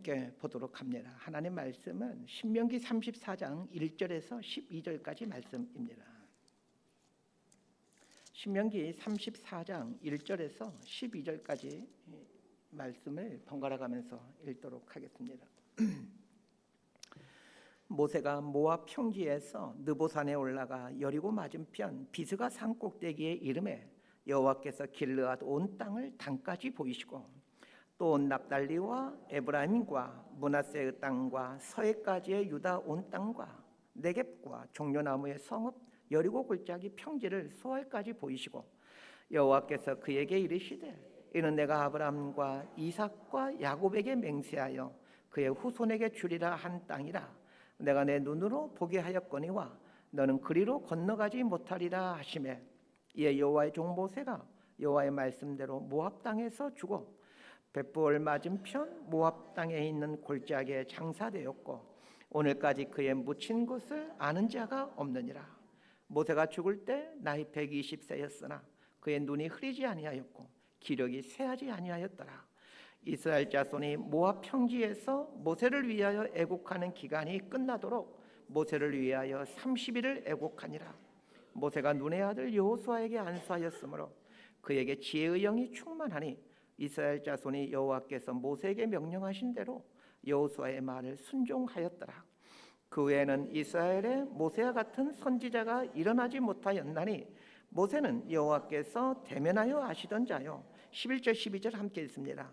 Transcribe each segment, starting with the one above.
함께 보도록 합니다. 하나님의 말씀은 신명기 34장 1절에서 12절까지 말씀입니다. 신명기 34장 1절에서 12절까지 말씀을 번갈아 가면서 읽도록 하겠습니다. 모세가 모압 평지에서 느보산에 올라가 여리고 맞은편 비스가 산 꼭대기에 이르매 여호와께서 길르앗 온 땅을 단까지 보이시고 또 납달리와 에브라임과 므낫세의 땅과 서해까지의 유다 온 땅과 네겝과 종려나무의 성읍 여리고 골짜기 평지를 소알까지 보이시고 여호와께서 그에게 이르시되 이는 내가 아브라함과 이삭과 야곱에게 맹세하여 그의 후손에게 주리라 한 땅이라. 내가 내 눈으로 보게 하였거니와 너는 그리로 건너가지 못하리라 하시매 이에 여호와의 종 모세가 여호와의 말씀대로 모압 땅에서 죽어 벳부올 맞은편 모압 땅에 있는 골짜기에 장사되었고 오늘까지 그의 묻힌 곳을 아는 자가 없느니라. 모세가 죽을 때 나이 120세였으나 그의 눈이 흐리지 아니하였고 기력이 쇠하지 아니하였더라. 이스라엘 자손이 모압 평지에서 모세를 위하여 애곡하는 기간이 끝나도록 모세를 위하여 30일을 애곡하니라. 모세가 눈의 아들 여호수아에게 안수하였으므로 그에게 지혜의 영이 충만하니 이스라엘 자손이 여호와께서 모세에게 명령하신 대로 여호수아의 말을 순종하였더라. 그 외에는 이스라엘에 모세와 같은 선지자가 일어나지 못하였나니 모세는 여호와께서 대면하여 아시던 자요. 11절 12절 함께 읽습니다.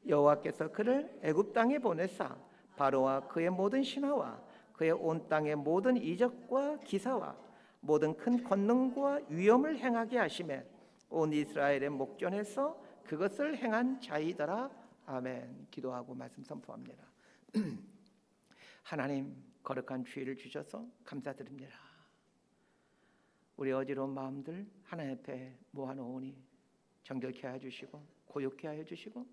여호와께서 그를 애굽 땅에 보내사 바로와 그의 모든 신하와 그의 온 땅의 모든 이적과 기사와 모든 큰 권능과 위엄을 행하게 하시매 온 이스라엘의 목전에서 그것을 행한 자이더라. 아멘. 기도하고 말씀 선포합니다. 하나님, 거룩한 주의를 주셔서 감사드립니다. 우리 어지러운 마음들 하나님 앞에 모아놓으니 정결케 하여 주시고 고요케 하여 주시고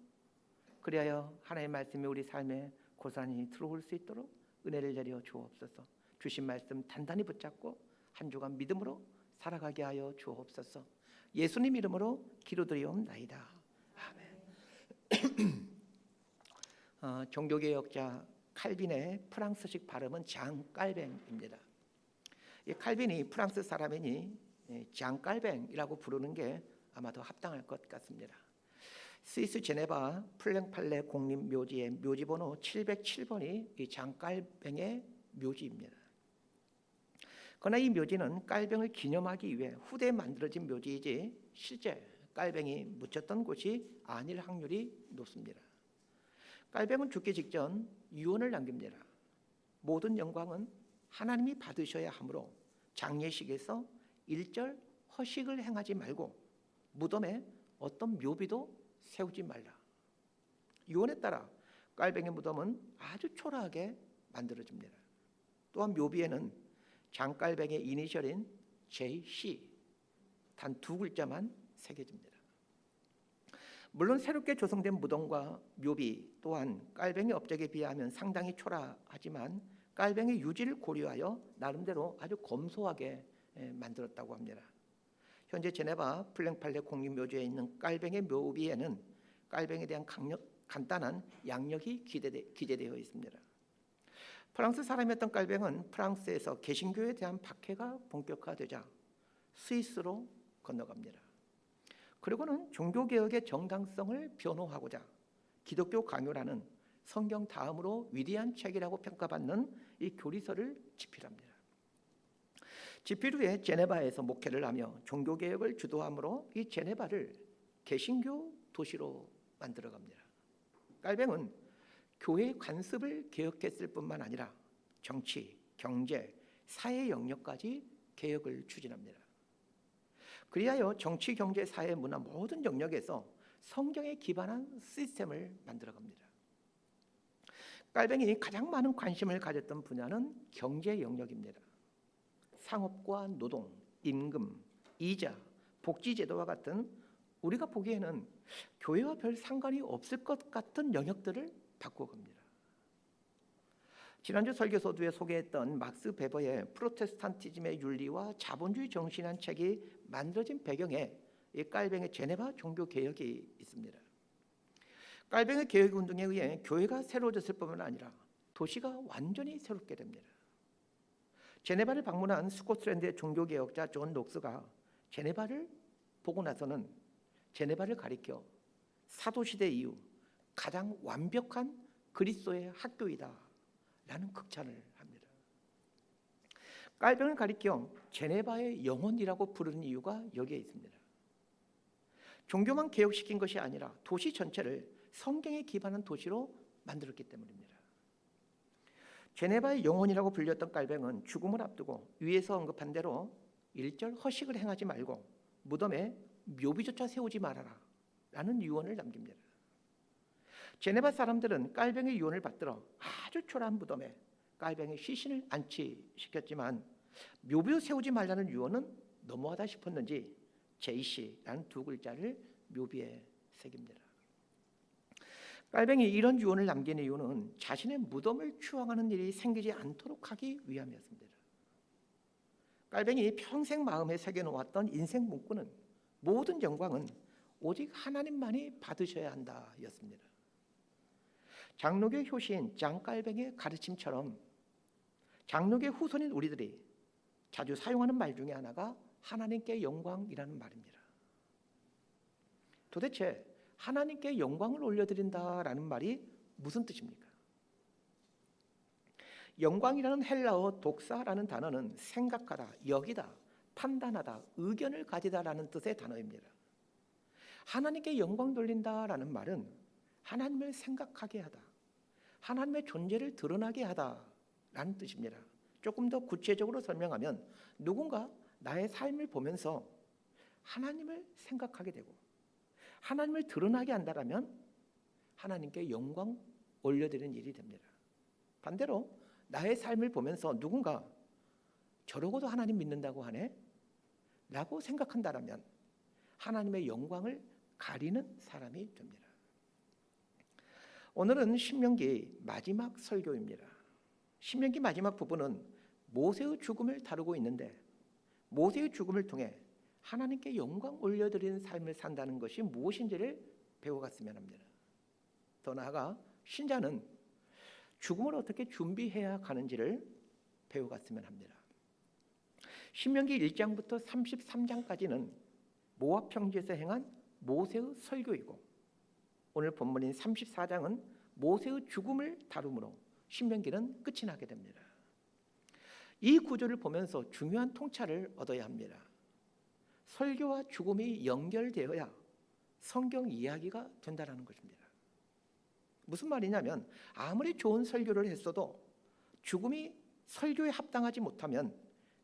그리하여 하나님의 말씀이 우리 삶에 고스란히 들어올 수 있도록 은혜를 내려 주옵소서. 주신 말씀 단단히 붙잡고 한 주간 믿음으로 살아가게 하여 주옵소서. 예수님 이름으로 기도드리옵나이다. 종교개혁자 칼빈의 프랑스식 발음은 장깔뱅입니다. 이 칼빈이 프랑스 사람이니 장깔뱅이라고 부르는 게 아마 더 합당할 것 같습니다. 스위스 제네바 플랭팔레 공립묘지의 묘지번호 707번이 이 장깔뱅의 묘지입니다. 그러나 이 묘지는 깔뱅을 기념하기 위해 후대에 만들어진 묘지이지 실제 깔뱅이 묻혔던 곳이 아닐 확률이 높습니다. 깔뱅은 죽기 직전 유언을 남깁니다. 모든 영광은 하나님이 받으셔야 하므로 장례식에서 일절 허식을 행하지 말고 무덤에 어떤 묘비도 세우지 말라. 유언에 따라 깔뱅의 무덤은 아주 초라하게 만들어집니다. 또한 묘비에는 장깔뱅의 이니셜인 JC 단 두 글자만 새겨집니다. 물론 새롭게 조성된 무덤과 묘비 또한 깔뱅이 업적에 비하면 상당히 초라하지만 깔뱅의 유지를 고려하여 나름대로 아주 검소하게 만들었다고 합니다. 현재 제네바 플랭팔레 공립묘지에 있는 깔뱅의 묘비에는 깔뱅에 대한 간단한 양력이 기재되어 있습니다. 프랑스 사람이었던 깔뱅은 프랑스에서 개신교에 대한 박해가 본격화되자 스위스로 건너갑니다. 그리고는 종교개혁의 정당성을 변호하고자 기독교 강요라는 성경 다음으로 위대한 책이라고 평가받는 이 교리서를 집필합니다. 집필 후에 제네바에서 목회를 하며 종교개혁을 주도함으로 이 제네바를 개신교 도시로 만들어갑니다. 깔뱅은 교회 관습을 개혁했을 뿐만 아니라 정치, 경제, 사회 영역까지 개혁을 추진합니다. 그리하여 정치, 경제, 사회, 문화 모든 영역에서 성경에 기반한 시스템을 만들어갑니다. 깔뱅이 가장 많은 관심을 가졌던 분야는 경제 영역입니다. 상업과 노동, 임금, 이자, 복지제도와 같은 우리가 보기에는 교회와 별 상관이 없을 것 같은 영역들을 바꿔갑니다. 지난주 설교서두에 소개했던 막스 베버의 프로테스탄티즘의 윤리와 자본주의 정신이라는 책이 만들어진 배경에 이 깔뱅의 제네바 종교 개혁이 있습니다. 깔뱅이 개혁 운동에 의해 교회가 새로워졌을 뿐만 아니라 도시가 완전히 새롭게 됩니다. 제네바를 방문한 스코틀랜드의 종교개혁자 존 녹스가 제네바를 보고 나서는 제네바를 가리켜 사도시대 이후 가장 완벽한 그리스도의 학교이다 라는 극찬을 합니다. 깔뱅을 가리켜 제네바의 영혼이라고 부르는 이유가 여기에 있습니다. 종교만 개혁시킨 것이 아니라 도시 전체를 성경에 기반한 도시로 만들었기 때문입니다. 제네바의 영혼이라고 불렸던 깔뱅은 죽음을 앞두고 위에서 언급한 대로 일절 허식을 행하지 말고 무덤에 묘비조차 세우지 말아라 라는 유언을 남깁니다. 제네바 사람들은 깔뱅의 유언을 받들어 아주 초라한 무덤에 깔뱅의 시신을 안치시켰지만 묘비를 세우지 말라는 유언은 너무하다 싶었는지 제이씨라는 두 글자를 묘비에 새깁니다. 깔뱅이 이런 유언을 남긴 이유는 자신의 무덤을 추앙하는 일이 생기지 않도록 하기 위함이었습니다. 깔뱅이 평생 마음에 새겨놓았던 인생 문구는 모든 영광은 오직 하나님만이 받으셔야 한다였습니다. 장로교 효시인 장깔뱅의 가르침처럼 장로교 후손인 우리들이 자주 사용하는 말 중에 하나가 하나님께 영광이라는 말입니다. 도대체 하나님께 영광을 올려드린다라는 말이 무슨 뜻입니까? 영광이라는 헬라어 독사라는 단어는 생각하다, 여기다, 판단하다, 의견을 가지다라는 뜻의 단어입니다. 하나님께 영광 돌린다라는 말은 하나님을 생각하게 하다, 하나님의 존재를 드러나게 하다라는 뜻입니다. 조금 더 구체적으로 설명하면 누군가 나의 삶을 보면서 하나님을 생각하게 되고 하나님을 드러나게 한다면 하나님께 영광 올려드리는 일이 됩니다. 반대로 나의 삶을 보면서 누군가 저러고도 하나님 믿는다고 하네? 라고 생각한다면 하나님의 영광을 가리는 사람이 됩니다. 오늘은 신명기 마지막 설교입니다. 신명기 마지막 부분은 모세의 죽음을 다루고 있는데 모세의 죽음을 통해 하나님께 영광 올려드리는 삶을 산다는 것이 무엇인지를 배워갔으면 합니다. 더 나아가 신자는 죽음을 어떻게 준비해야 가는지를 배워갔으면 합니다. 신명기 1장부터 33장까지는 모압 평지에서 행한 모세의 설교이고 오늘 본문인 34장은 모세의 죽음을 다루므로 신명기는 끝이 나게 됩니다. 이 구조를 보면서 중요한 통찰을 얻어야 합니다. 설교와 죽음이 연결되어야 성경 이야기가 된다는 것입니다. 무슨 말이냐면 아무리 좋은 설교를 했어도 죽음이 설교에 합당하지 못하면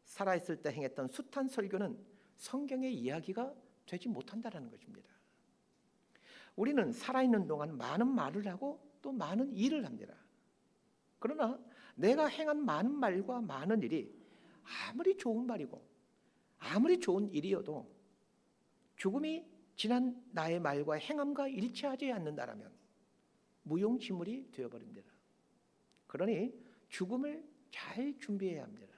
살아있을 때 행했던 숱한 설교는 성경의 이야기가 되지 못한다는 것입니다. 우리는 살아있는 동안 많은 말을 하고 또 많은 일을 합니다. 그러나 내가 행한 많은 말과 많은 일이 아무리 좋은 말이고 아무리 좋은 일이어도 죽음이 지난 나의 말과 행함과 일치하지 않는다면 무용지물이 되어버립니다. 그러니 죽음을 잘 준비해야 합니다.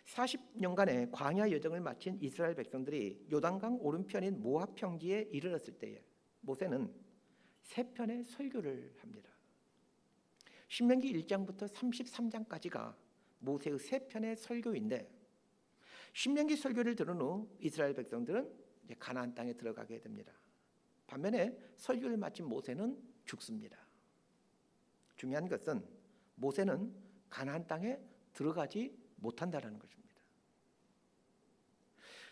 40년간의 광야 여정을 마친 이스라엘 백성들이 요단강 오른편인 모압 평지에 이르렀을 때에 모세는 세 편의 설교를 합니다. 신명기 1장부터 33장까지가 모세의 세 편의 설교인데 신명기 설교를 들은 후 이스라엘 백성들은 이제 가나안 땅에 들어가게 됩니다. 반면에 설교를 마친 모세는 죽습니다. 중요한 것은 모세는 가나안 땅에 들어가지 못한다는 것입니다.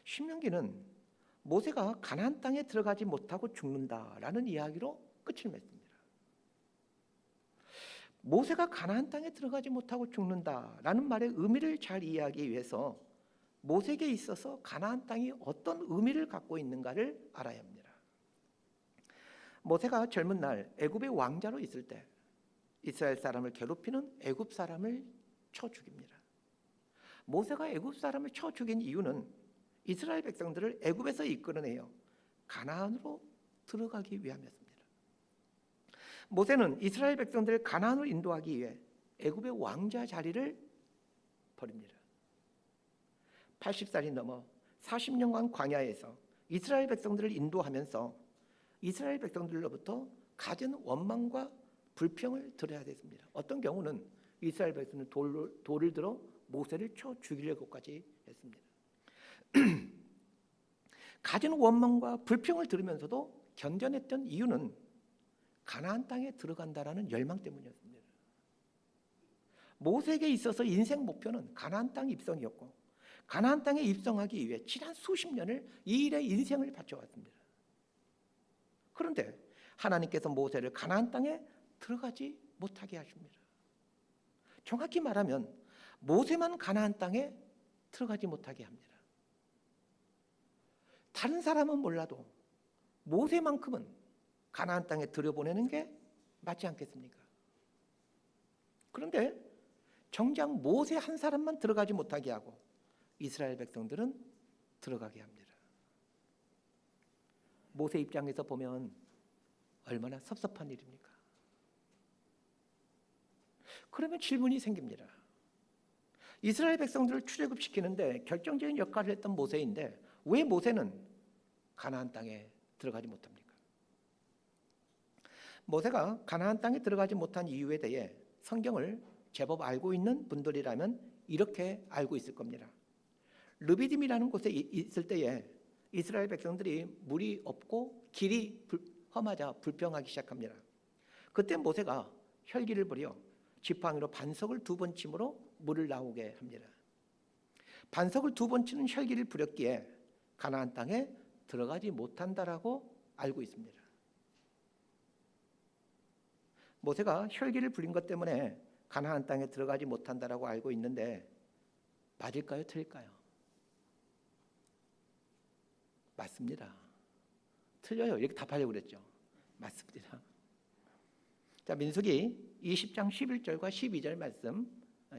신명기는 모세가 가나안 땅에 들어가지 못하고 죽는다라는 이야기로 끝을 맺습니다. 모세가 가나안 땅에 들어가지 못하고 죽는다라는 말의 의미를 잘 이해하기 위해서 모세에게 있어서 가나안 땅이 어떤 의미를 갖고 있는가를 알아야 합니다. 모세가 젊은 날 애굽의 왕자로 있을 때 이스라엘 사람을 괴롭히는 애굽 사람을 쳐 죽입니다. 모세가 애굽 사람을 쳐 죽인 이유는 이스라엘 백성들을 애굽에서 이끌어내어 가나안으로 들어가기 위함이었습니다. 모세는 이스라엘 백성들을 가나안으로 인도하기 위해 애굽의 왕자 자리를 버립니다. 80살이 넘어 40년간 광야에서 이스라엘 백성들을 인도하면서 이스라엘 백성들로부터 가진 원망과 불평을 들어야 됐습니다. 어떤 경우는 이스라엘 백성은 돌을 들어 모세를 쳐 죽이려고까지 했습니다. 가진 원망과 불평을 들으면서도 견뎌냈던 이유는 가나안 땅에 들어간다라는 열망 때문이었습니다. 모세에게 있어서 인생 목표는 가나안 땅 입성이었고, 가나안 땅에 입성하기 위해 지난 수십 년을 이 일에 인생을 바쳐왔습니다. 그런데 하나님께서 모세를 가나안 땅에 들어가지 못하게 하십니다. 정확히 말하면 모세만 가나안 땅에 들어가지 못하게 합니다. 다른 사람은 몰라도 모세만큼은 가나안 땅에 들여보내는 게 맞지 않겠습니까? 그런데 정작 모세 한 사람만 들어가지 못하게 하고 이스라엘 백성들은 들어가게 합니다. 모세 입장에서 보면 얼마나 섭섭한 일입니까? 그러면 질문이 생깁니다. 이스라엘 백성들을 출애굽시키는데 결정적인 역할을 했던 모세인데 왜 모세는 가나안 땅에 들어가지 못합니까? 모세가 가나안 땅에 들어가지 못한 이유에 대해 성경을 제법 알고 있는 분들이라면 이렇게 알고 있을 겁니다. 르비딤이라는 곳에 있을 때에 이스라엘 백성들이 물이 없고 길이 험하자 불평하기 시작합니다. 그때 모세가 혈기를 부려 지팡이로 반석을 2번 침으로 물을 나오게 합니다. 반석을 2번 치는 혈기를 부렸기에 가나안 땅에 들어가지 못한다라고 알고 있습니다. 모세가 혈기를 부린 것 때문에 가나안 땅에 들어가지 못한다라고 알고 있는데 맞을까요? 틀릴까요? 맞습니다. 틀려요. 이렇게 답하려고 그랬죠. 맞습니다. 자, 민수기 20장 11절과 12절 말씀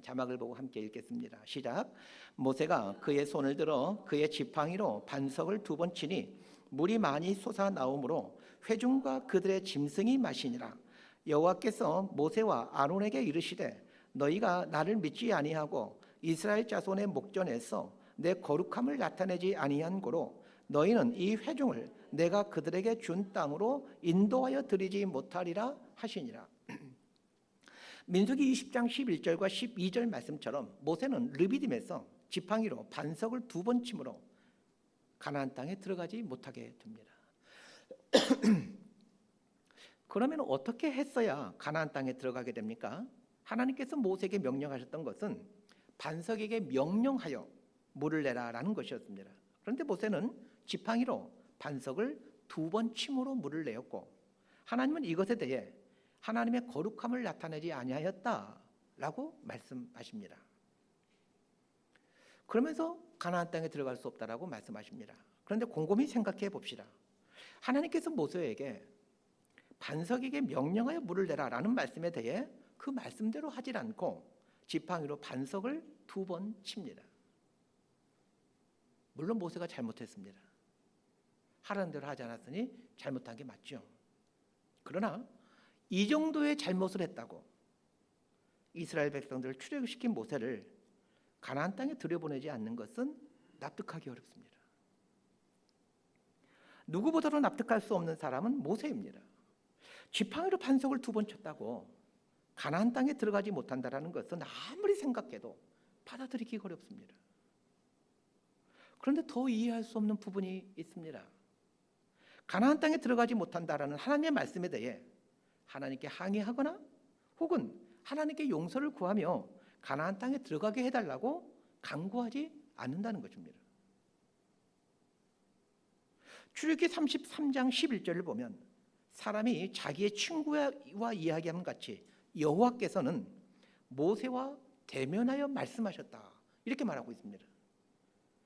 자막을 보고 함께 읽겠습니다. 시작. 모세가 그의 손을 들어 그의 지팡이로 반석을 2번 치니 물이 많이 솟아 나오므로 회중과 그들의 짐승이 마시니라. 여호와께서 모세와 아론에게 이르시되 너희가 나를 믿지 아니하고 이스라엘 자손의 목전에서 내 거룩함을 나타내지 아니한 고로 너희는 이 회중을 내가 그들에게 준 땅으로 인도하여 드리지 못하리라 하시니라. 민수기 20장 11절과 12절 말씀처럼 모세는 르비딤에서 지팡이로 반석을 2번 침으로 가나안 땅에 들어가지 못하게 됩니다. 그러면 어떻게 했어야 가나안 땅에 들어가게 됩니까? 하나님께서 모세에게 명령하셨던 것은 반석에게 명령하여 물을 내라라는 것이었습니다. 그런데 모세는 지팡이로 반석을 2번 침으로 물을 내었고 하나님은 이것에 대해 하나님의 거룩함을 나타내지 아니하였다라고 말씀하십니다. 그러면서 가나안 땅에 들어갈 수 없다라고 말씀하십니다. 그런데 곰곰이 생각해 봅시다. 하나님께서 모세에게 반석에게 명령하여 물을 내라라는 말씀에 대해 그 말씀대로 하질 않고 지팡이로 반석을 2번 칩니다. 물론 모세가 잘못했습니다. 하라는 대로 하지 않았으니 잘못한 게 맞죠. 그러나 이 정도의 잘못을 했다고 이스라엘 백성들을 출애굽시킨 모세를 가나안 땅에 들여보내지 않는 것은 납득하기 어렵습니다. 누구보다도 납득할 수 없는 사람은 모세입니다. 지팡이로 반석을 2번 쳤다고 가나안 땅에 들어가지 못한다라는 것은 아무리 생각해도 받아들이기 어렵습니다. 그런데 더 이해할 수 없는 부분이 있습니다. 가나안 땅에 들어가지 못한다라는 하나님의 말씀에 대해 하나님께 항의하거나 혹은 하나님께 용서를 구하며 가나안 땅에 들어가게 해달라고 간구하지 않는다는 것입니다. 출애굽기 33장 11절을 보면 사람이 자기의 친구와 이야기함 같이 여호와께서는 모세와 대면하여 말씀하셨다 이렇게 말하고 있습니다.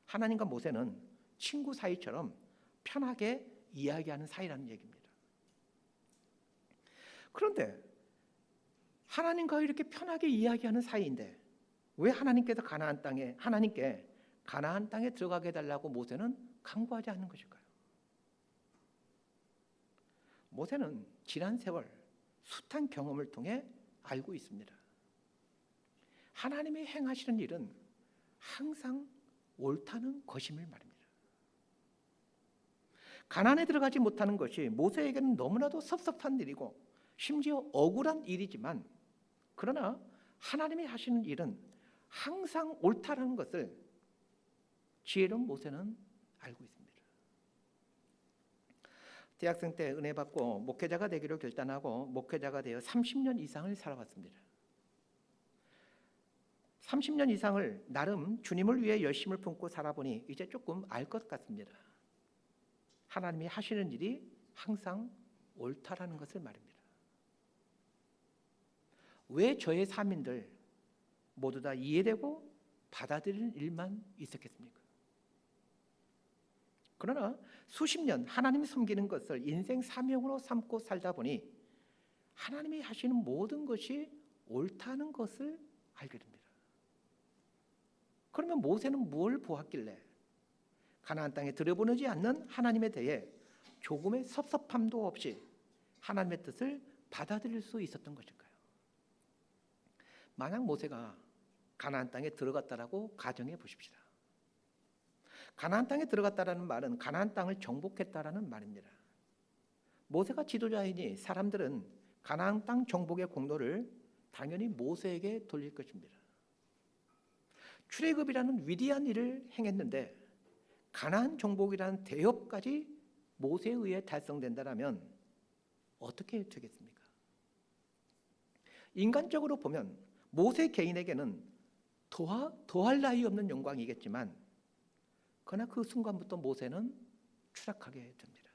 하나님과 모세는 친구 사이처럼 편하게 이야기하는 사이라는 얘기입니다. 그런데 하나님과 이렇게 편하게 이야기하는 사이인데 왜 하나님께 가나안 땅에 들어가게 해달라고 모세는 간구하지 않는 것일까요? 모세는 지난 세월 숱한 경험을 통해 알고 있습니다. 하나님이 행하시는 일은 항상 옳다는 것임을 말입니다. 가나안에 들어가지 못하는 것이 모세에게는 너무나도 섭섭한 일이고 심지어 억울한 일이지만, 그러나 하나님이 하시는 일은 항상 옳다는 것을 지혜로운 모세는 알고 있습니다. 대학생 때 은혜 받고 목회자가 되기로 결단하고 목회자가 되어 30년 이상을 살아왔습니다. 30년 이상을 나름 주님을 위해 열심을 품고 살아보니 이제 조금 알 것 같습니다. 하나님이 하시는 일이 항상 옳다라는 것을 말입니다. 왜 저의 삶인들 모두 다 이해되고 받아들이는 일만 있었겠습니까? 그러나 수십 년 하나님 섬기는 것을 인생 사명으로 삼고 살다 보니 하나님이 하시는 모든 것이 옳다는 것을 알게 됩니다. 그러면 모세는 뭘 보았길래 가나안 땅에 들여보내지 않는 하나님에 대해 조금의 섭섭함도 없이 하나님의 뜻을 받아들일 수 있었던 것일까요? 만약 모세가 가나안 땅에 들어갔다라고 가정해 보십시다. 가나안 땅에 들어갔다라는 말은 가나안 땅을 정복했다라는 말입니다. 모세가 지도자이니 사람들은 가나안 땅 정복의 공로를 당연히 모세에게 돌릴 것입니다. 출애굽이라는 위대한 일을 행했는데 가나안 정복이라는 대업까지 모세에 의해 달성된다라면 어떻게 되겠습니까? 인간적으로 보면 모세 개인에게는 더할 나위 없는 영광이겠지만, 그러나 그 순간부터 모세는 추락하게 됩니다.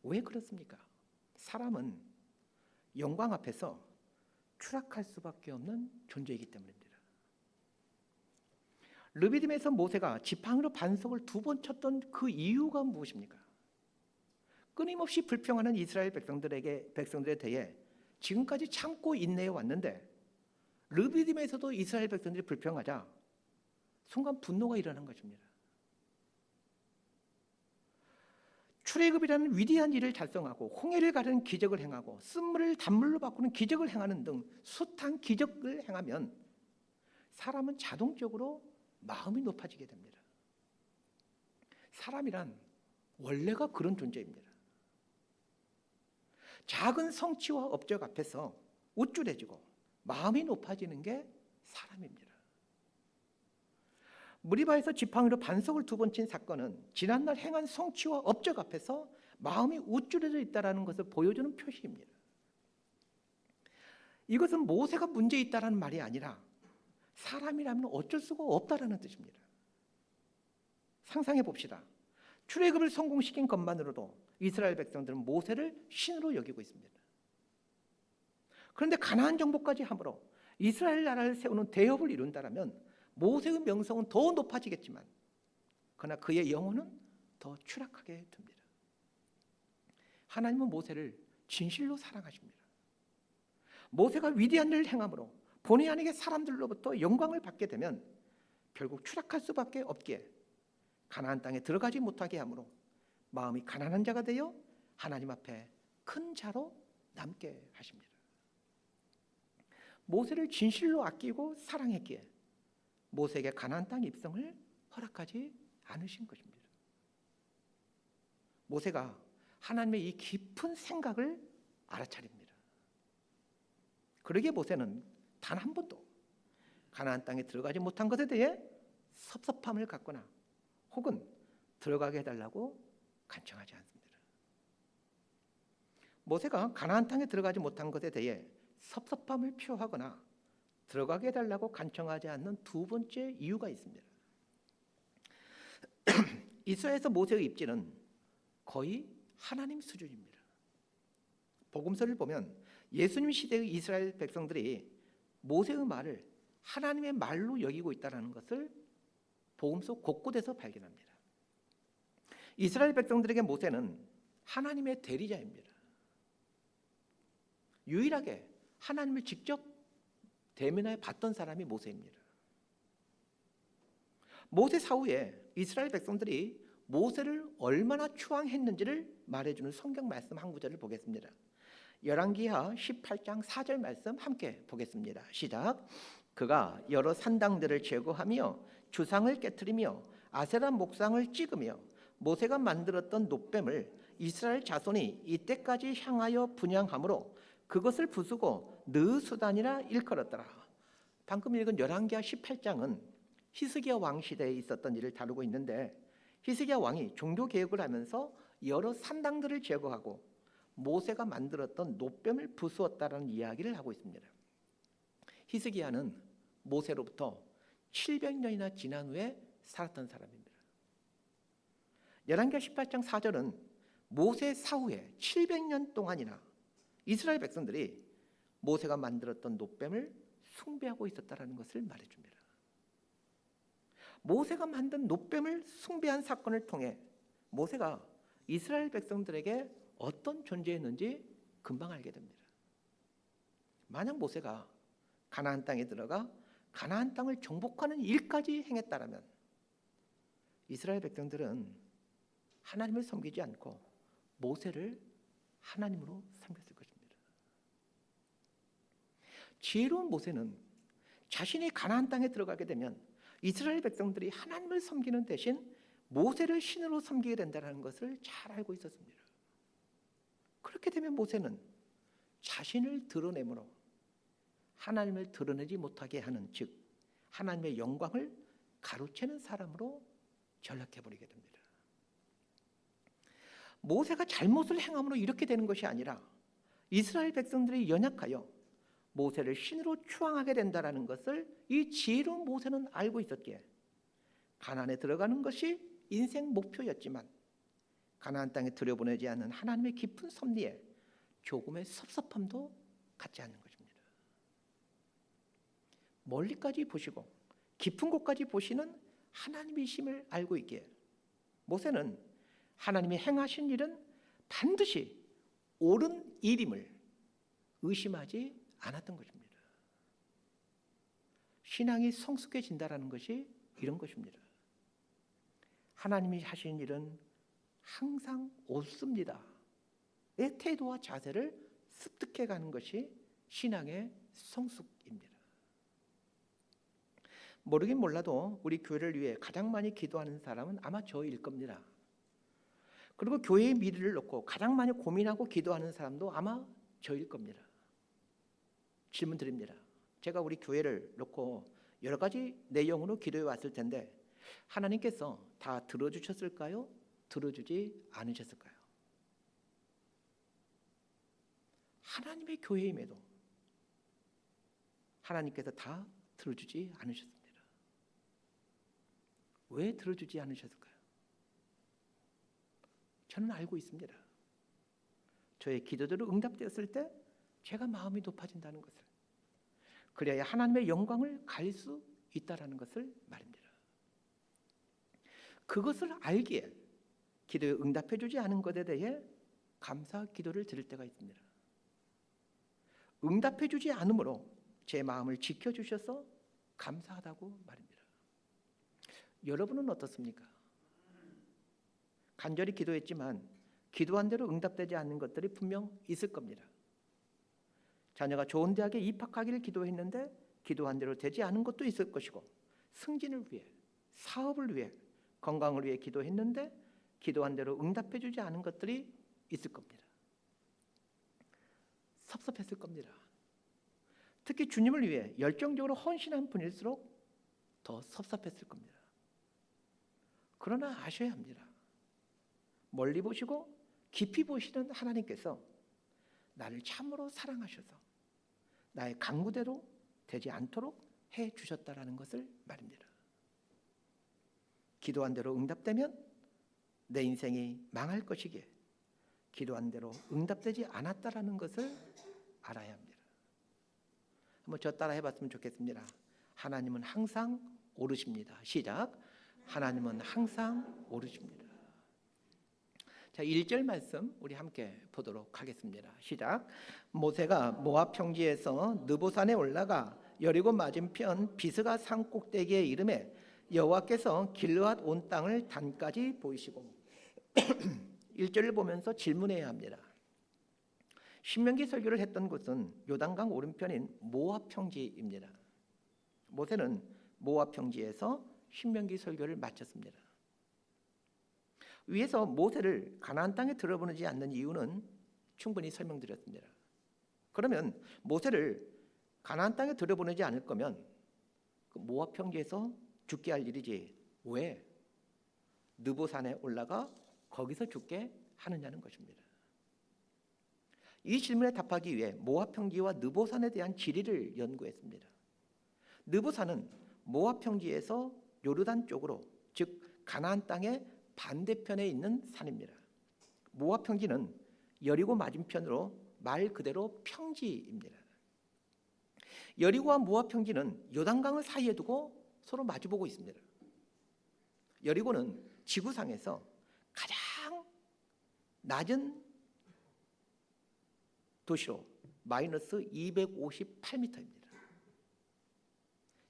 왜 그렇습니까? 사람은 영광 앞에서 추락할 수밖에 없는 존재이기 때문입니다. 르비딤에서 모세가 지팡이로 반석을 2번 쳤던 그 이유가 무엇입니까? 끊임없이 불평하는 이스라엘 백성들에 대해 지금까지 참고 인내해 왔는데 르비딤에서도 이스라엘 백성들이 불평하자 순간 분노가 일어난 것입니다. 출애굽이라는 위대한 일을 달성하고 홍해를 가르는 기적을 행하고 쓴물을 단물로 바꾸는 기적을 행하는 등 숱한 기적을 행하면 사람은 자동적으로 마음이 높아지게 됩니다. 사람이란 원래가 그런 존재입니다. 작은 성취와 업적 앞에서 우쭐해지고 마음이 높아지는 게 사람입니다. 무리바에서 지팡이로 반석을 2번 친 사건은 지난날 행한 성취와 업적 앞에서 마음이 우쭐해져 있다는 것을 보여주는 표시입니다. 이것은 모세가 문제 있다는 말이 아니라 사람이라면 어쩔 수가 없다는 뜻입니다. 상상해 봅시다. 출애굽을 성공시킨 것만으로도 이스라엘 백성들은 모세를 신으로 여기고 있습니다. 그런데 가나안 정복까지 함으로 이스라엘 나라를 세우는 대업을 이룬다면 모세의 명성은 더 높아지겠지만, 그러나 그의 영혼은 더 추락하게 됩니다. 하나님은 모세를 진실로 사랑하십니다. 모세가 위대한 일을 행함으로 본의 아니게 사람들로부터 영광을 받게 되면 결국 추락할 수밖에 없기에 가나안 땅에 들어가지 못하게 하므로 마음이 가난한 자가 되어 하나님 앞에 큰 자로 남게 하십니다. 모세를 진실로 아끼고 사랑했기에 모세에게 가나안 땅 입성을 허락하지 않으신 것입니다. 모세가 하나님의 이 깊은 생각을 알아차립니다. 그러기에 모세는 단 한 번도 가나안 땅에 들어가지 못한 것에 대해 섭섭함을 갖거나 혹은 들어가게 해달라고 간청하지 않습니다. 모세가 가나안 땅에 들어가지 못한 것에 대해 섭섭함을 표하거나 들어가게 해달라고 간청하지 않는 2번째 이유가 있습니다. 이스라엘에서 모세의 입지는 거의 하나님 수준입니다. 복음서를 보면 예수님 시대의 이스라엘 백성들이 모세의 말을 하나님의 말로 여기고 있다는 것을 복음서 곳곳에서 발견합니다. 이스라엘 백성들에게 모세는 하나님의 대리자입니다. 유일하게 하나님을 직접 대면해 봤던 사람이 모세입니다. 모세 사후에 이스라엘 백성들이 모세를 얼마나 추앙했는지를 말해주는 성경 말씀 한 구절을 보겠습니다. 열왕기하 18장 4절 말씀 함께 보겠습니다. 시작. 그가 여러 산당들을 제거하며 주상을 깨뜨리며 아세라 목상을 찍으며 모세가 만들었던 놋뱀을 이스라엘 자손이 이때까지 향하여 분향함으로 그것을 부수고 느수단이라 일컬었더라. 방금 읽은 열왕기하 18장은 히스기야 왕 시대에 있었던 일을 다루고 있는데, 히스기야 왕이 종교 개혁을 하면서 여러 산당들을 제거하고 모세가 만들었던 놋뱀을 부수었다라는 이야기를 하고 있습니다. 히스기야는 모세로부터 700년이나 지난 후에 살았던 사람입니다. 열왕기하 18장 4절은 모세 사후에 700년 동안이나 이스라엘 백성들이 모세가 만들었던 놋뱀을 숭배하고 있었다는 것을 말해줍니다. 모세가 만든 놋뱀을 숭배한 사건을 통해 모세가 이스라엘 백성들에게 어떤 존재였는지 금방 알게 됩니다. 만약 모세가 가나안 땅에 들어가 가나안 땅을 정복하는 일까지 행했다면 이스라엘 백성들은 하나님을 섬기지 않고 모세를 하나님으로 섬겼을 것입니다. 지혜로운 모세는 자신이 가나안 땅에 들어가게 되면 이스라엘 백성들이 하나님을 섬기는 대신 모세를 신으로 섬기게 된다는 것을 잘 알고 있었습니다. 그렇게 되면 모세는 자신을 드러내므로 하나님을 드러내지 못하게 하는, 즉 하나님의 영광을 가로채는 사람으로 전락해버리게 됩니다. 모세가 잘못을 행함으로 이렇게 되는 것이 아니라 이스라엘 백성들이 연약하여 모세를 신으로 추앙하게 된다는 것을 이 지혜로운 모세는 알고 있었기에 가나안에 들어가는 것이 인생 목표였지만 가나안 땅에 들여보내지 않은 하나님의 깊은 섭리에 조금의 섭섭함도 갖지 않는 것입니다. 멀리까지 보시고 깊은 곳까지 보시는 하나님이심을 알고 있기에 모세는 하나님이 행하신 일은 반드시 옳은 일임을 의심하지 않았던 것입니다. 신앙이 성숙해진다는 것이 이런 것입니다. 하나님이 하신 일은 항상 옳습니다. 내 태도와 자세를 습득해가는 것이 신앙의 성숙입니다. 모르긴 몰라도 우리 교회를 위해 가장 많이 기도하는 사람은 아마 저일 겁니다. 그리고 교회의 미래를 놓고 가장 많이 고민하고 기도하는 사람도 아마 저일 겁니다. 질문 드립니다. 제가 우리 교회를 놓고 여러 가지 내용으로 기도해 왔을 텐데 하나님께서 다 들어주셨을까요? 들어주지 않으셨을까요? 하나님의 교회임에도 하나님께서 다 들어주지 않으셨습니다. 왜 들어주지 않으셨을까요? 저는 알고 있습니다. 저의 기도들을 응답되었을 때 제가 마음이 높아진다는 것을, 그래야 하나님의 영광을 갈 수 있다라는 것을 말입니다. 그것을 알기에 기도에 응답해 주지 않은 것에 대해 감사 기도를 드릴 때가 있습니다. 응답해 주지 않으므로 제 마음을 지켜주셔서 감사하다고 말입니다. 여러분은 어떻습니까? 간절히 기도했지만 기도한 대로 응답되지 않는 것들이 분명 있을 겁니다. 자녀가 좋은 대학에 입학하기를 기도했는데 기도한 대로 되지 않은 것도 있을 것이고, 승진을 위해, 사업을 위해, 건강을 위해 기도했는데 기도한 대로 응답해 주지 않은 것들이 있을 겁니다. 섭섭했을 겁니다. 특히 주님을 위해 열정적으로 헌신한 분일수록 더 섭섭했을 겁니다. 그러나 아셔야 합니다. 멀리 보시고 깊이 보시는 하나님께서 나를 참으로 사랑하셔서 나의 강구대로 되지 않도록 해 주셨다라는 것을 말입니다. 기도한 대로 응답되면 내 인생이 망할 것이기에 기도한 대로 응답되지 않았다라는 것을 알아야 합니다. 한번 저 따라 해봤으면 좋겠습니다. 하나님은 항상 오르십니다. 시작. 하나님은 항상 오르십니다. 자, 1절 말씀 우리 함께 보도록 하겠습니다. 시작. 모세가 모압 평지에서 느보산에 올라가 여리고 맞은편 비스가 산 꼭대기에 이르매 여호와께서 길르앗 온 땅을 단까지 보이시고 1절을 보면서 질문해야 합니다. 신명기 설교를 했던 곳은 요단강 오른편인 모압 평지입니다. 모세는 모압 평지에서 신명기 설교를 마쳤습니다. 위에서 모세를 가나안 땅에 들어보내지 않는 이유는 충분히 설명드렸습니다. 그러면 모세를 가나안 땅에 들어보내지 않을 거면 그 모압 평지에서 죽게 할 일이지 왜 느보산에 올라가 거기서 죽게 하느냐는 것입니다. 이 질문에 답하기 위해 모압 평지와 느보산에 대한 지리를 연구했습니다. 느보산은 모압 평지에서 요르단 쪽으로, 즉 가나안 땅의 반대편에 있는 산입니다. 모압 평지는 여리고 맞은편으로 말 그대로 평지입니다. 여리고와 모압 평지는 요단강을 사이에 두고 서로 마주보고 있습니다. 여리고는 지구상에서 가장 낮은 도시로 마이너스 258m입니다.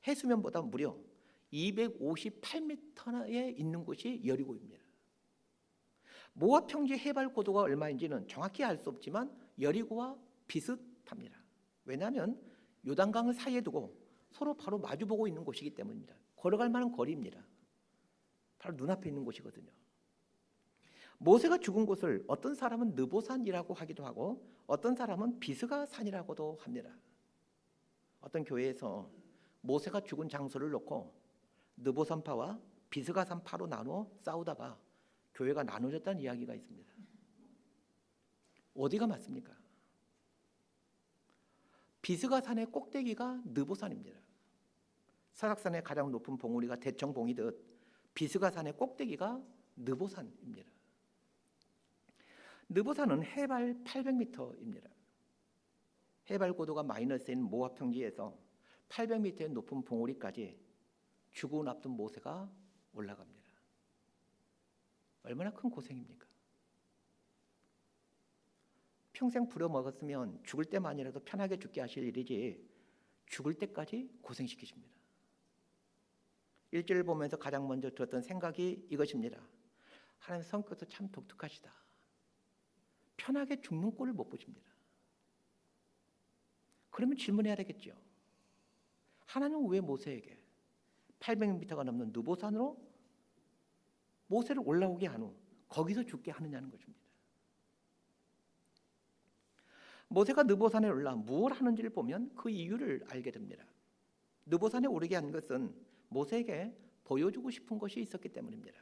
해수면보다 무려 258m에 있는 곳이 여리고입니다. 모압 평지 해발 고도가 얼마인지는 정확히 알 수 없지만 여리고와 비슷합니다. 왜냐하면 요단강을 사이에 두고 서로 바로 마주보고 있는 곳이기 때문입니다. 걸어갈 만한 거리입니다. 바로 눈앞에 있는 곳이거든요. 모세가 죽은 곳을 어떤 사람은 느보산이라고 하기도 하고 어떤 사람은 비스가산이라고도 합니다. 어떤 교회에서 모세가 죽은 장소를 놓고 느보산파와 비스가산파로 나누어 싸우다가 교회가 나눠졌다는 이야기가 있습니다. 어디가 맞습니까? 비스가산의 꼭대기가 느보산입니다. 설악산의 가장 높은 봉우리가 대청봉이듯 비스가산의 꼭대기가 느보산입니다. 느보산은 해발 800m입니다. 해발 고도가 마이너스인 모압 평지에서 800m의 높은 봉우리까지 죽고 납둔 모세가 올라갑니다. 얼마나 큰 고생입니까? 평생 부려먹었으면 죽을 때만이라도 편하게 죽게 하실 일이지 죽을 때까지 고생시키십니다. 1절을 보면서 가장 먼저 들었던 생각이 이것입니다. 하나님 성격도 참 독특하시다. 편하게 죽는 꼴을 못 보십니다. 그러면 질문해야 되겠죠. 하나님은 왜 모세에게 800m가 넘는 느보산으로 모세를 올라오게 한 후 거기서 죽게 하느냐는 것입니다. 모세가 느보산에 올라 무엇을 하는지를 보면 그 이유를 알게 됩니다. 느보산에 오르게 한 것은 모세에게 보여주고 싶은 것이 있었기 때문입니다.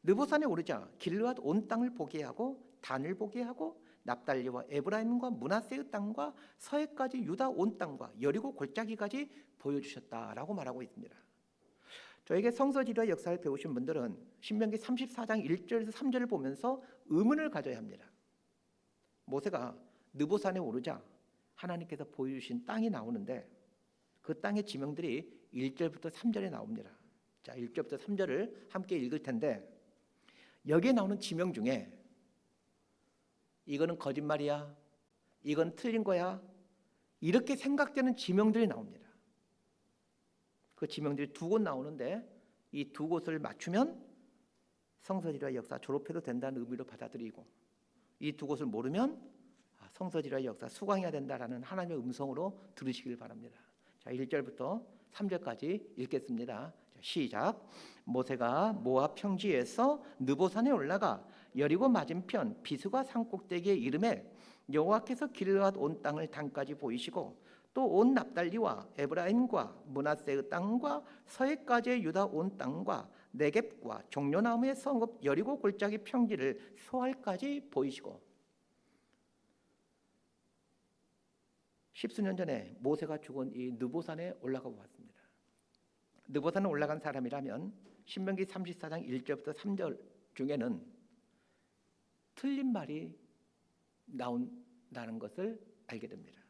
느보산에 오르자 길르앗 온 땅을 보게 하고 단을 보게 하고 납달리와 에브라임과 므낫세의 땅과 서해까지 유다 온 땅과 여리고 골짜기까지 보여주셨다라고 말하고 있습니다. 저에게 성서지리와 역사를 배우신 분들은 신명기 34장 1절에서 3절을 보면서 의문을 가져야 합니다. 모세가 느보산에 오르자 하나님께서 보여주신 땅이 나오는데 그 땅의 지명들이 1절부터 3절에 나옵니다. 자, 1절부터 3절을 함께 읽을 텐데 여기에 나오는 지명 중에 이거는 거짓말이야, 이건 틀린 거야, 이렇게 생각되는 지명들이 나옵니다. 그 지명들이 두 곳 나오는데 이 두 곳을 맞추면 성서지리와 역사 졸업해도 된다는 의미로 받아들이고 이 두 곳을 모르면 성서지리와 역사 수강해야 된다라는 하나님의 음성으로 들으시길 바랍니다. 자, 1절부터 3절까지 읽겠습니다. 자, 시작. 모세가 모압 평지에서 느보산에 올라가 여리고 맞은편 비스가 산 꼭대기에 이르매 여호와께서 길르앗 온 땅을 단까지 보이시고 또 온 납달리와 에브라임과 므낫세의 땅과 서해까지의 유다 온 땅과 네겝과 종려나무의 성읍 여리고 골짜기 평지를 소알까지 보이시고 십수년 전에 모세가 죽은 이 느보산에 올라가 보았습니다. 느보산에 올라간 사람이라면 신명기 34장 1절부터 3절 중에는 틀린 말이 나온다는 것을 알게 됩니다.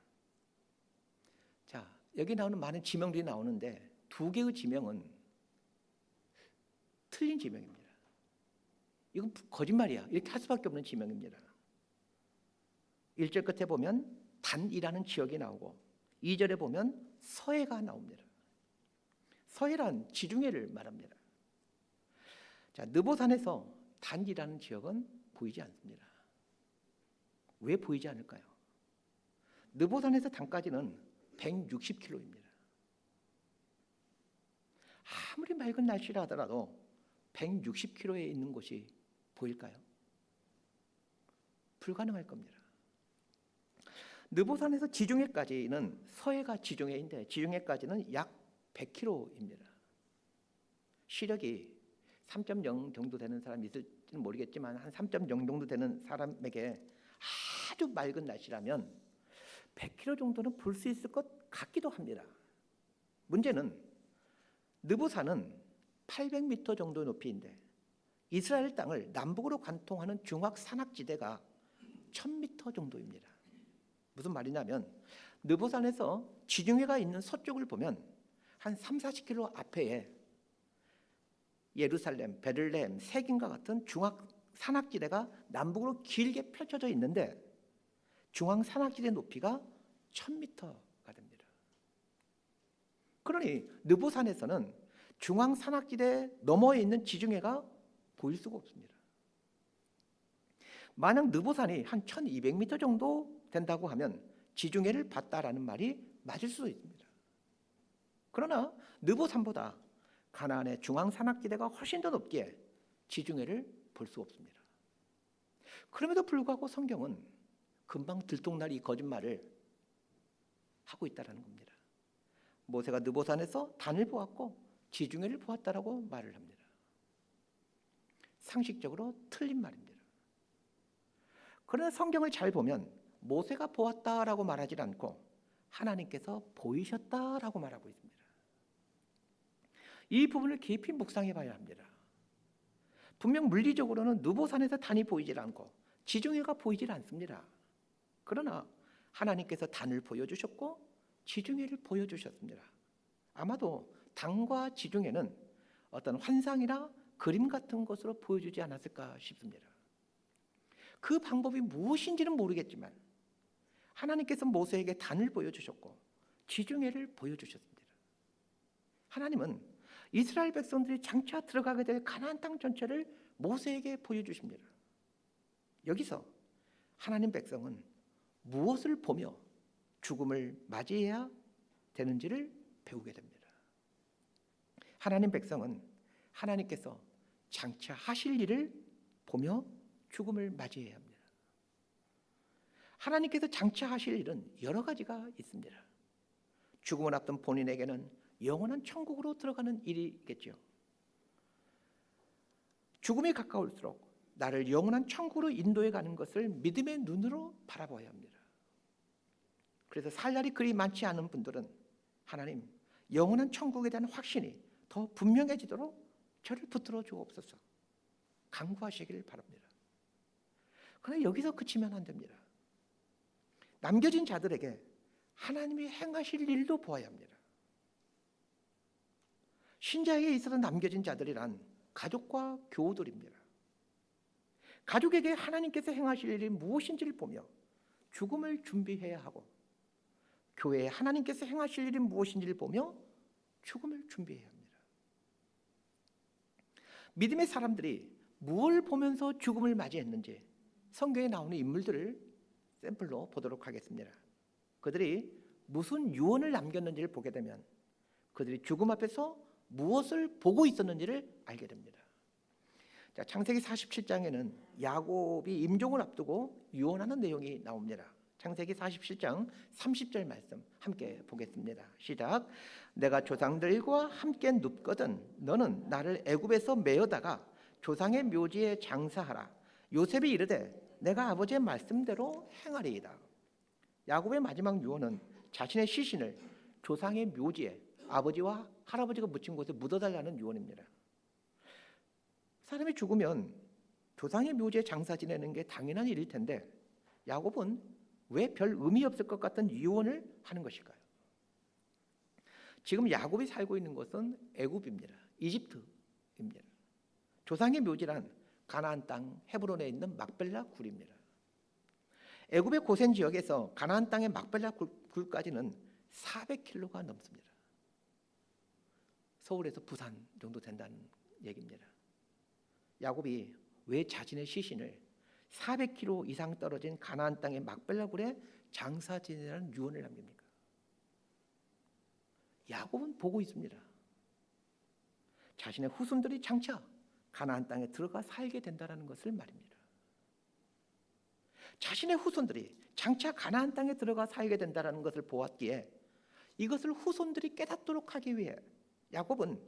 자, 여기 나오는 많은 지명들이 나오는데 두 개의 지명은 틀린 지명입니다. 이건 거짓말이야 이렇게 할 수밖에 없는 지명입니다. 1절 끝에 보면 단이라는 지역이 나오고 2절에 보면 서해가 나옵니다. 서해란 지중해를 말합니다. 자, 느보산에서 단이라는 지역은 보이지 않습니다. 왜 보이지 않을까요? 느보산에서 단까지는 160km입니다. 아무리 맑은 날씨라 하더라도 160km에 있는 곳이 보일까요? 불가능할 겁니다. 느보산에서 지중해까지는 서해가 지중해인데 지중해까지는 약 100km입니다. 시력이 3.0 정도 되는 사람이 있을지는 모르겠지만 한 3.0 정도 되는 사람에게 아주 맑은 날씨라면 100km 정도는 볼 수 있을 것 같기도 합니다. 문제는 느보산은 800m 정도 높이인데 이스라엘 땅을 남북으로 관통하는 중앙 산악지대가 1000m 정도입니다. 무슨 말이냐면 느보산에서 지중해가 있는 서쪽을 보면 한 30-40km 앞에 예루살렘, 베들레헴, 세긴과 같은 중앙 산악지대가 남북으로 길게 펼쳐져 있는데 중앙 산악지대 높이가 1000m가 됩니다. 그러니 느보산에서는 중앙 산악지대 너머에 있는 지중해가 보일 수가 없습니다. 만약 느보산이 한 1200m 정도 된다고 하면 지중해를 봤다라는 말이 맞을 수도 있습니다. 그러나 느보산보다 가나안의 중앙 산악지대가 훨씬 더 높기에 지중해를 볼 수 없습니다. 그럼에도 불구하고 성경은 금방 들통날 이 거짓말을 하고 있다는 겁니다. 모세가 느보산에서 단을 보았고 지중해를 보았다라고 말을 합니다. 상식적으로 틀린 말입니다. 그러나 성경을 잘 보면 모세가 보았다라고 말하지 않고 하나님께서 보이셨다라고 말하고 있습니다. 이 부분을 깊이 묵상해 봐야 합니다. 분명 물리적으로는 느보산에서 단이 보이질 않고 지중해가 보이질 않습니다. 그러나 하나님께서 단을 보여주셨고 지중해를 보여주셨습니다. 아마도 단과 지중해는 어떤 환상이나 그림 같은 것으로 보여주지 않았을까 싶습니다. 그 방법이 무엇인지는 모르겠지만 하나님께서 모세에게 단을 보여주셨고 지중해를 보여주셨습니다. 하나님은 이스라엘 백성들이 장차 들어가게 될 가나안 땅 전체를 모세에게 보여주십니다. 여기서 하나님 백성은 무엇을 보며 죽음을 맞이해야 되는지를 배우게 됩니다. 하나님 백성은 하나님께서 장차 하실 일을 보며 죽음을 맞이해야 합니다. 하나님께서 장차 하실 일은 여러 가지가 있습니다. 죽음을 앞둔 본인에게는 영원한 천국으로 들어가는 일이겠죠. 죽음이 가까울수록 나를 영원한 천국으로 인도해 가는 것을 믿음의 눈으로 바라봐야 합니다. 그래서 살 날이 그리 많지 않은 분들은 하나님 영원한 천국에 대한 확신이 더 분명해지도록 저를 붙들어 주옵소서 간구하시기를 바랍니다. 그러나 여기서 그치면 안 됩니다. 남겨진 자들에게 하나님이 행하실 일도 보아야 합니다. 신자에게 있어서 남겨진 자들이란 가족과 교우들입니다. 가족에게 하나님께서 행하실 일이 무엇인지를 보며 죽음을 준비해야 하고 교회에 하나님께서 행하실 일이 무엇인지를 보며 죽음을 준비해야 합니다. 믿음의 사람들이 무엇을 보면서 죽음을 맞이했는지 성경에 나오는 인물들을 샘플로 보도록 하겠습니다. 그들이 무슨 유언을 남겼는지를 보게 되면 그들이 죽음 앞에서 무엇을 보고 있었는지를 알게 됩니다. 자, 창세기 47장에는 야곱이 임종을 앞두고 유언하는 내용이 나옵니다. 창세기 47장 30절 말씀 함께 보겠습니다. 시작. 내가 조상들과 함께 눕거든 너는 나를 애굽에서 메어다가 조상의 묘지에 장사하라. 요셉이 이르되 내가 아버지의 말씀대로 행하리이다. 야곱의 마지막 유언은 자신의 시신을 조상의 묘지에 아버지와 할아버지가 묻힌 곳에 묻어달라는 유언입니다. 사람이 죽으면 조상의 묘지에 장사 지내는 게 당연한 일일 텐데 야곱은 왜 별 의미 없을 것 같은 유언을 하는 것일까요? 지금 야곱이 살고 있는 곳은 애굽입니다. 이집트입니다. 조상의 묘지란 가나안 땅 헤브론에 있는 막벨라 굴입니다. 애굽의 고센 지역에서 가나안 땅의 막벨라 굴까지는 400km가 넘습니다. 서울에서 부산 정도 된다는 얘기입니다. 야곱이 왜 자신의 시신을 400km 이상 떨어진 가나안 땅의 막벨라 굴에 장사 지내라는 유언을 남깁니까? 야곱은 보고 있습니다. 자신의 후손들이 장차 가나안 땅에 들어가 살게 된다는 것을 말입니다. 자신의 후손들이 장차 가나안 땅에 들어가 살게 된다는 것을 보았기에 이것을 후손들이 깨닫도록 하기 위해 야곱은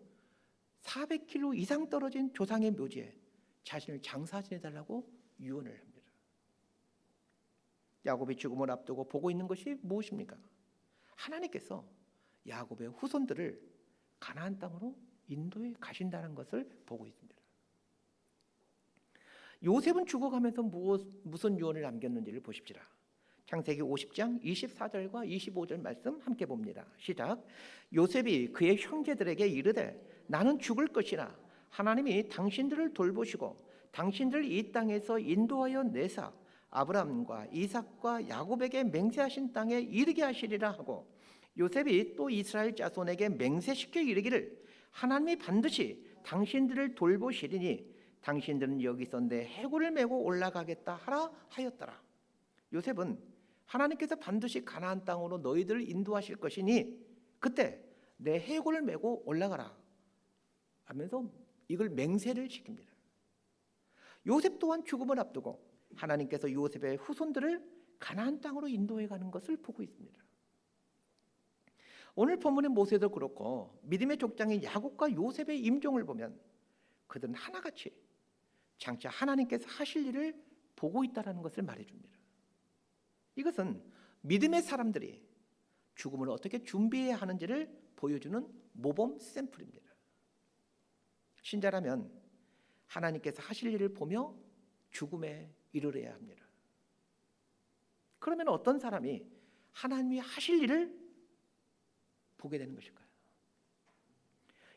400km 이상 떨어진 조상의 묘지에 자신을 장사 지내달라고 유언을 합니다. 야곱이 죽음을 앞두고 보고 있는 것이 무엇입니까? 하나님께서 야곱의 후손들을 가나안 땅으로 인도해 가신다는 것을 보고 있습니다. 요셉은 죽어가면서 무슨 유언을 남겼는지를 보십시다. 창세기 50장 24절과 25절 말씀 함께 봅니다. 시작. 요셉이 그의 형제들에게 이르되 나는 죽을 것이나 하나님이 당신들을 돌보시고 당신들을 이 땅에서 인도하여 내사 아브라함과 이삭과 야곱에게 맹세하신 땅에 이르게 하시리라 하고, 요셉이 또 이스라엘 자손에게 맹세시켜 이르기를 하나님이 반드시 당신들을 돌보시리니 당신들은 여기서 내 해골을 메고 올라가겠다 하라 하였더라. 요셉은 하나님께서 반드시 가나안 땅으로 너희들을 인도하실 것이니 그때 내 해골을 메고 올라가라 하면서 이걸 맹세를 시킵니다. 요셉 또한 죽음을 앞두고 하나님께서 요셉의 후손들을 가나안 땅으로 인도해 가는 것을 보고 있습니다. 오늘 본문의 모세도 그렇고 믿음의 족장인 야곱과 요셉의 임종을 보면 그들은 하나같이 장차 하나님께서 하실 일을 보고 있다는 것을 말해줍니다. 이것은 믿음의 사람들이 죽음을 어떻게 준비해야 하는지를 보여주는 모범 샘플입니다. 신자라면 하나님께서 하실 일을 보며 죽음에 이르러야 합니다. 그러면 어떤 사람이 하나님이 하실 일을 보게 되는 것일까요?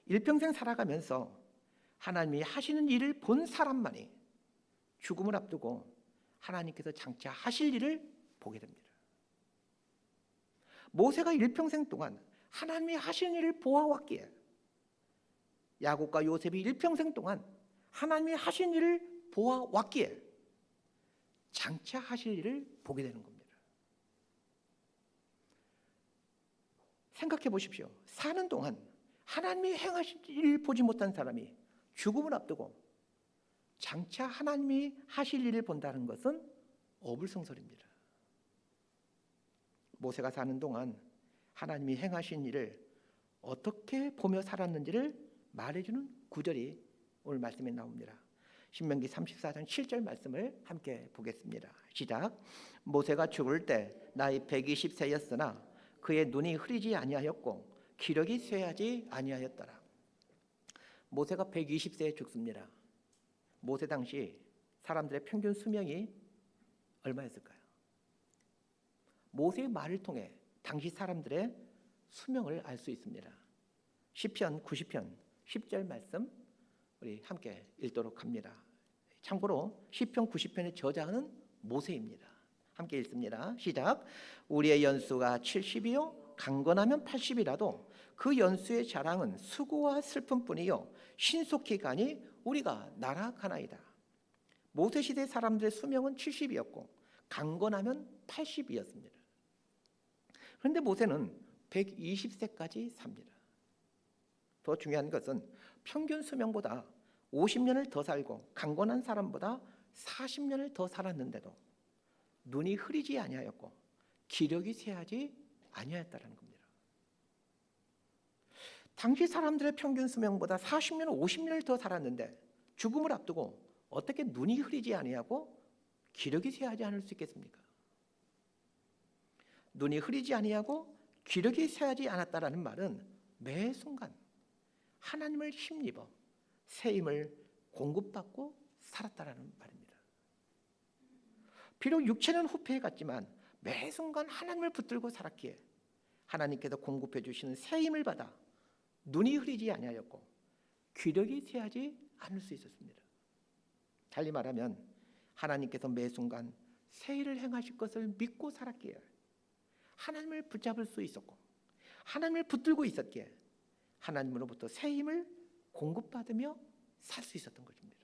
일평생 살아가면서 하나님이 하시는 일을 본 사람만이 죽음을 앞두고 하나님께서 장차 하실 일을 보게 됩니다. 모세가 일평생 동안 하나님이 하시는 일을 보아왔기에 야곱과 요셉이 일평생 동안 하나님이 하신 일을 보아왔기에 장차 하실 일을 보게 되는 겁니다. 생각해 보십시오. 사는 동안 하나님이 행하실 일을 보지 못한 사람이 죽음을 앞두고 장차 하나님이 하실 일을 본다는 것은 어불성설입니다. 모세가 사는 동안 하나님이 행하신 일을 어떻게 보며 살았는지를 말해주는 구절이 오늘 말씀에 나옵니다. 신명기 34장 7절 말씀을 함께 보겠습니다. 시작. 모세가 죽을 때 나이 120세였으나 그의 눈이 흐리지 아니하였고 기력이 쇠하지 아니하였더라. 모세가 120세에 죽습니다. 모세 당시 사람들의 평균 수명이 얼마였을까요? 모세의 말을 통해 당시 사람들의 수명을 알 수 있습니다. 시편 90편 10절 말씀 우리 함께 읽도록 합니다. 참고로 시편 90편의 저자는 모세입니다. 함께 읽습니다. 시작. 우리의 연수가 70이요 강건하면 80이라도 그 연수의 자랑은 수고와 슬픔뿐이요 신속히 가니 우리가 날아가나이다. 모세 시대 사람들의 수명은 70이었고 강건하면 80이었습니다. 그런데 모세는 120세까지 삽니다. 더 중요한 것은 평균 수명보다 50년을 더 살고 강건한 사람보다 40년을 더 살았는데도 눈이 흐리지 아니하였고 기력이 쇠하지 아니하였다는 겁니다. 당시 사람들의 평균 수명보다 40년, 50년을 더 살았는데 죽음을 앞두고 어떻게 눈이 흐리지 아니하고 기력이 쇠하지 않을 수 있겠습니까? 눈이 흐리지 아니하고 기력이 쇠하지 않았다라는 말은 매 순간 하나님을 힘입어 새 힘을 공급받고 살았다라는 말입니다. 비록 육체는 후패해 갔지만 매 순간 하나님을 붙들고 살았기에 하나님께서 공급해 주시는 새 힘을 받아 눈이 흐리지 아니하였고 기력이 쇠하지 않을 수 있었습니다. 달리 말하면 하나님께서 매 순간 새 일을 행하실 것을 믿고 살았기에 하나님을 붙잡을 수 있었고 하나님을 붙들고 있었기에 하나님으로부터 새 힘을 공급받으며 살 수 있었던 것입니다.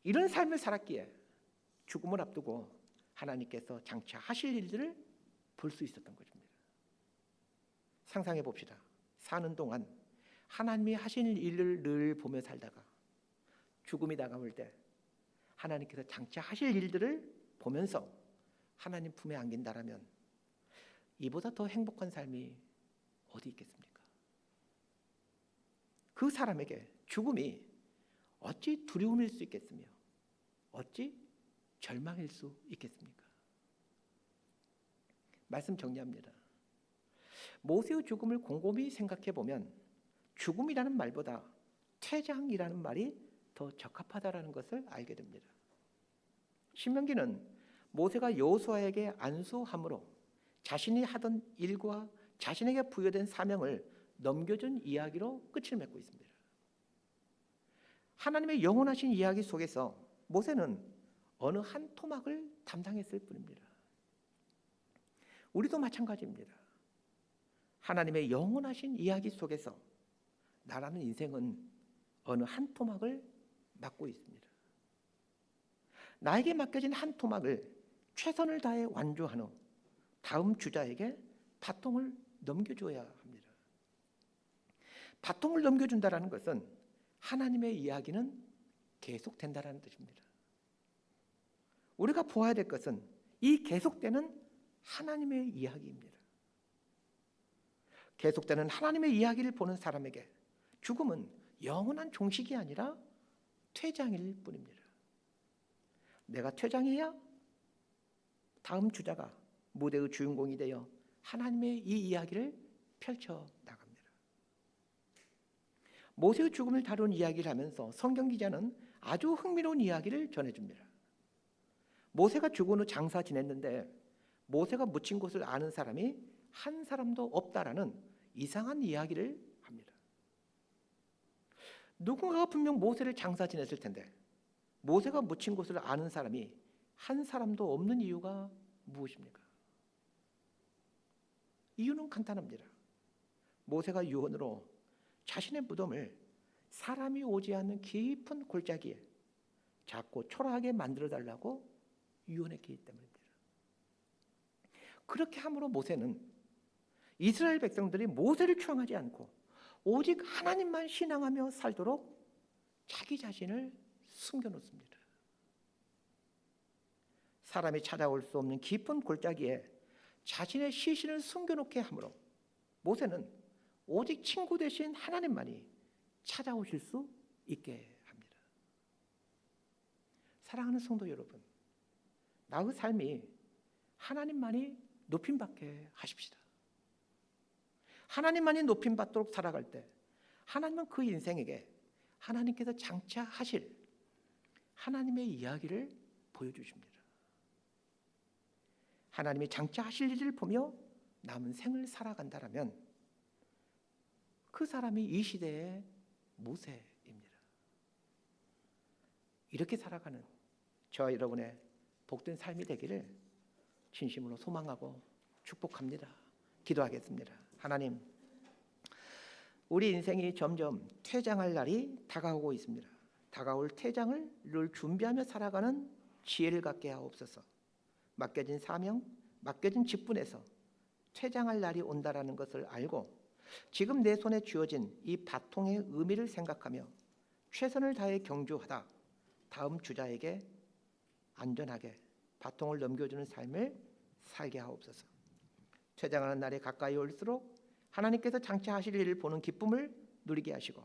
이런 삶을 살았기에 죽음을 앞두고 하나님께서 장차 하실 일들을 볼 수 있었던 것입니다. 상상해 봅시다. 사는 동안 하나님이 하실 일을 늘 보며 살다가 죽음이 다가올 때 하나님께서 장차 하실 일들을 보면서 하나님 품에 안긴다라면 이보다 더 행복한 삶이 어디 있겠습니까? 그 사람에게 죽음이 어찌 두려움일 수 있겠으며 어찌 절망일 수 있겠습니까? 말씀 정리합니다. 모세의 죽음을 곰곰이 생각해 보면 죽음이라는 말보다 퇴장이라는 말이 더 적합하다라는 것을 알게 됩니다. 신명기는 모세가 여호수아에게 안수함으로 자신이 하던 일과 자신에게 부여된 사명을 넘겨준 이야기로 끝을 맺고 있습니다. 하나님의 영원하신 이야기 속에서 모세는 어느 한 토막을 담당했을 뿐입니다. 우리도 마찬가지입니다. 하나님의 영원하신 이야기 속에서 나라는 인생은 어느 한 토막을 맡고 있습니다. 나에게 맡겨진 한 토막을 최선을 다해 완주한 후 다음 주자에게 바통을 넘겨줘야 합니다. 바통을 넘겨준다는 것은 하나님의 이야기는 계속된다는 뜻입니다. 우리가 보아야 될 것은 이 계속되는 하나님의 이야기입니다. 계속되는 하나님의 이야기를 보는 사람에게 죽음은 영원한 종식이 아니라 퇴장일 뿐입니다. 내가 퇴장해야 다음 주자가 무대의 주인공이 되어 하나님의 이 이야기를 펼쳐 나갑니다. 모세의 죽음을 다룬 이야기를 하면서 성경 기자는 아주 흥미로운 이야기를 전해줍니다. 모세가 죽은 후 장사 지냈는데 모세가 묻힌 곳을 아는 사람이 한 사람도 없다라는 이상한 이야기를 합니다. 누군가가 분명 모세를 장사 지냈을 텐데 모세가 묻힌 곳을 아는 사람이 한 사람도 없는 이유가 무엇입니까? 이유는 간단합니다. 모세가 유언으로 자신의 무덤을 사람이 오지 않는 깊은 골짜기에 작고 초라하게 만들어달라고 유언했기 때문입니다. 그렇게 함으로 모세는 이스라엘 백성들이 모세를 추앙하지 않고 오직 하나님만 신앙하며 살도록 자기 자신을 숨겨놓습니다. 사람이 찾아올 수 없는 깊은 골짜기에 자신의 시신을 숨겨놓게 함으로 모세는 오직 친구 되신 하나님만이 찾아오실 수 있게 합니다. 사랑하는 성도 여러분, 나의 삶이 하나님만이 높임받게 하십시다. 하나님만이 높임받도록 살아갈 때 하나님은 그 인생에게 하나님께서 장차 하실 하나님의 이야기를 보여주십니다. 하나님이 장차 하실 일을 보며 남은 생을 살아간다라면 그 사람이 이 시대의 모세입니다. 이렇게 살아가는 저와 여러분의 복된 삶이 되기를 진심으로 소망하고 축복합니다. 기도하겠습니다. 하나님, 우리 인생이 점점 퇴장할 날이 다가오고 있습니다. 다가올 퇴장을 늘 준비하며 살아가는 지혜를 갖게 하옵소서. 맡겨진 사명, 맡겨진 직분에서 퇴장할 날이 온다라는 것을 알고 지금 내 손에 쥐어진 이 바통의 의미를 생각하며 최선을 다해 경주하다 다음 주자에게 안전하게 바통을 넘겨주는 삶을 살게 하옵소서. 퇴장하는 날이 가까이 올수록 하나님께서 장차 하실 일을 보는 기쁨을 누리게 하시고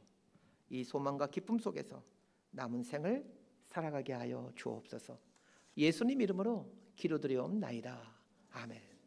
이 소망과 기쁨 속에서 남은 생을 살아가게 하여 주옵소서. 예수님 이름으로 기도드리옵나이다. 아멘.